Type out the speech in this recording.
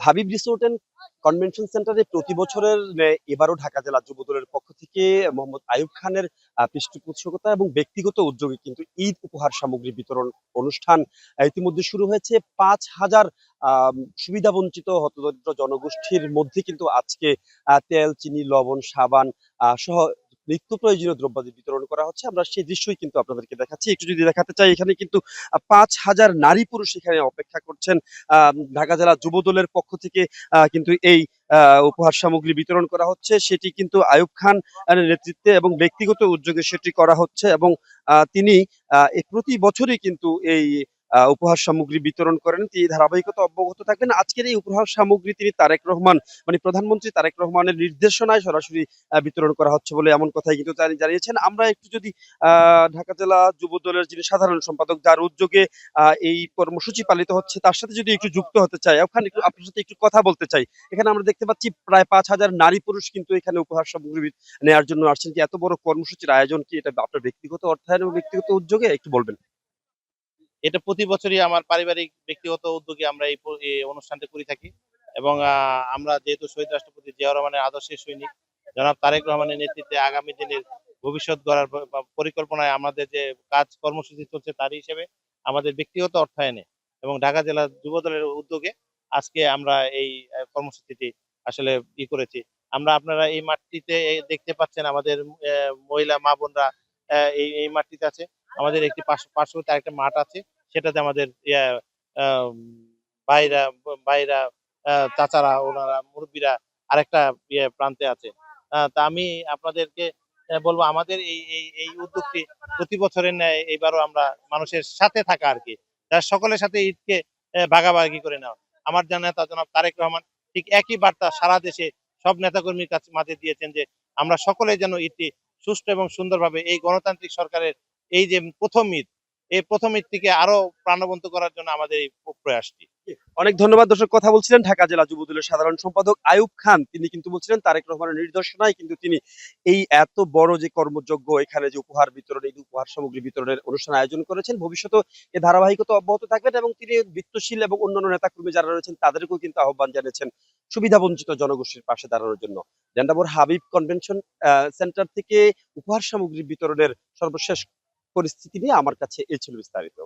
Habib resort and convention সেন্টারে প্রতি বছরের ন্যায় এবারও ঢাকা জেলা যুব দলের পক্ষ থেকে মোহাম্মদ আইয়ুব খানের পৃষ্ঠপোষকতা এবং ব্যক্তিগত উদ্যোগে কিন্তু ঈদ উপহার সামগ্রী বিতরণ অনুষ্ঠান ইতিমধ্যে শুরু হয়েছে। 5,000 সুবিধাবঞ্চিত হতদরিদ্র জনগোষ্ঠীর মধ্যে কিন্তু আজকে তেল, চিনি, লবণ, সাবান সহ নিত্য প্রয়োজনীয় দ্রব্যাদি বিতরণ করা হচ্ছে। আমরা সেই দৃশ্যই কিন্তু আপনাদেরকে দেখাচ্ছি। একটু যদি দেখাতে চাই, এখানে কিন্তু 5,000 নারী পুরুষ এখানে অপেক্ষা করছেন। ঢাকা জেলা যুব দলের পক্ষ থেকে কিন্তু এই উপহার সামগ্রী বিতরণ করা হচ্ছে। সেটি কিন্তু আইয়ুব খান নেতৃত্বে এবং ব্যক্তিগত উদ্যোগে সেটি করা হচ্ছে এবং তিনি প্রতি বছরই কিন্তু এই উপহার সামগ্রী বিতরণ করেন। তিনি ধারাবাহিকতা অব্যাহত থাকবেন। আজকের এই উপহার সামগ্রী তিনি তারেক রহমান মানে প্রধানমন্ত্রী তারেক রহমানের নির্দেশনায় সরাসরি বিতরণ করা হচ্ছে বলে এমন কথাই কিন্তু জানিয়েছেন। আমরা একটু যদি ঢাকা জেলা যুব দলের যিনি সাধারণ সম্পাদক, যার উদ্যোগে এই কর্মসূচি পালিত হচ্ছে, তার সাথে যদি একটু যুক্ত হতে চাই, ওখানে একটু আপনার সাথে একটু কথা বলতে চাই। এখানে আমরা দেখতে পাচ্ছি প্রায় 5,000 নারী পুরুষ কিন্তু এখানে উপহার সামগ্রী নেওয়ার জন্য আসছেন। কি এত বড় কর্মসূচির আয়োজন কি এটা আপনার ব্যক্তিগত অর্থায়ন এবং ব্যক্তিগত উদ্যোগে একটু বলবেন? এটা প্রতি বছরই আমার পারিবারিক ব্যক্তিগত উদ্যোগে আমরা এই অনুষ্ঠানটা করে থাকি এবং আমরা যেহেতু শহীদ রাষ্ট্রপতি জিয়াউর রহমানের আদর্শের সৈনিক জনাব তারেক রহমানের নেতৃত্বে আগামী দিনের ভবিষ্যৎ গড়ার পরিকল্পনায় আমাদের যে কাজ কর্মসূচি চলছে তার হিসেবে আমাদের ব্যক্তিগত অর্থায়নে এবং ঢাকা জেলা যুব দলের উদ্যোগে আজকে আমরা এই কর্মসূচিটি আসলে করেছি। আমরা আপনারা এই মাঠটিতে দেখতে পাচ্ছেন আমাদের মহিলা মা বোনরা এই মাঠটিতে আছে। আমাদের একটি পার্শ্ববর্তী আরেকটা মাঠ আছে, সেটাতে আমাদের আহ, ভাইরা ভাইরা চাচারা ওনারা মুরব্বীরা আরেকটা প্রান্তে আছে। তা আমি আপনাদেরকে বলবো আমাদের এই এই এই উদ্যোগটি প্রতি বছরের ন্যায় এবারও আমরা মানুষের সাথে থাকা আর কি, যার সকলের সাথে ঈদকে ভাগাভাগি করে নেওয়া। আমার জানা নেতা জনাব তারেক রহমান ঠিক একই বার্তা সারা দেশে সব নেতাকর্মীর কাছে মাঝে দিয়েছেন যে আমরা সকলে যেন ঈদটি সুষ্ঠু এবং সুন্দরভাবে এই গণতান্ত্রিক সরকারের এই যে প্রথম ঈদ, এই প্রথম ঈদটিকে আরো প্রাণবন্ত করার জন্য আমাদের এই প্রয়াসটি। অনেক ধন্যবাদ। দর্শক, কথা বলছিলেন ঢাকা জেলা যুব দলের সাধারণ সম্পাদক আইয়ুব খান। তিনি কিন্তু বলছিলেন তারেক রহমানের নির্দেশনায় কিন্তু তিনি এই এত বড় যে কর্মযজ্ঞ, এখানে যে উপহার বিতরণ, এই উপহার সামগ্রী বিতরণের অনুষ্ঠান আয়োজন করেছেন। ভবিষ্যতে এ ধারাবাহিকতা অব্যাহত থাকবেন এবং তিনি বিত্তশীল এবং অন্যান্য নেতাকর্মী যারা রয়েছেন তাদেরকেও কিন্তু আহ্বান জানিয়েছেন সুবিধা বঞ্চিত জনগোষ্ঠীর পাশে দাঁড়ানোর জন্য। জেন্দাবর হাবিব কনভেনশন সেন্টার থেকে উপহার সামগ্রী বিতরণের সর্বশেষ পরিস্থিতি নিয়ে আমার কাছে এই ছিল বিস্তারিত।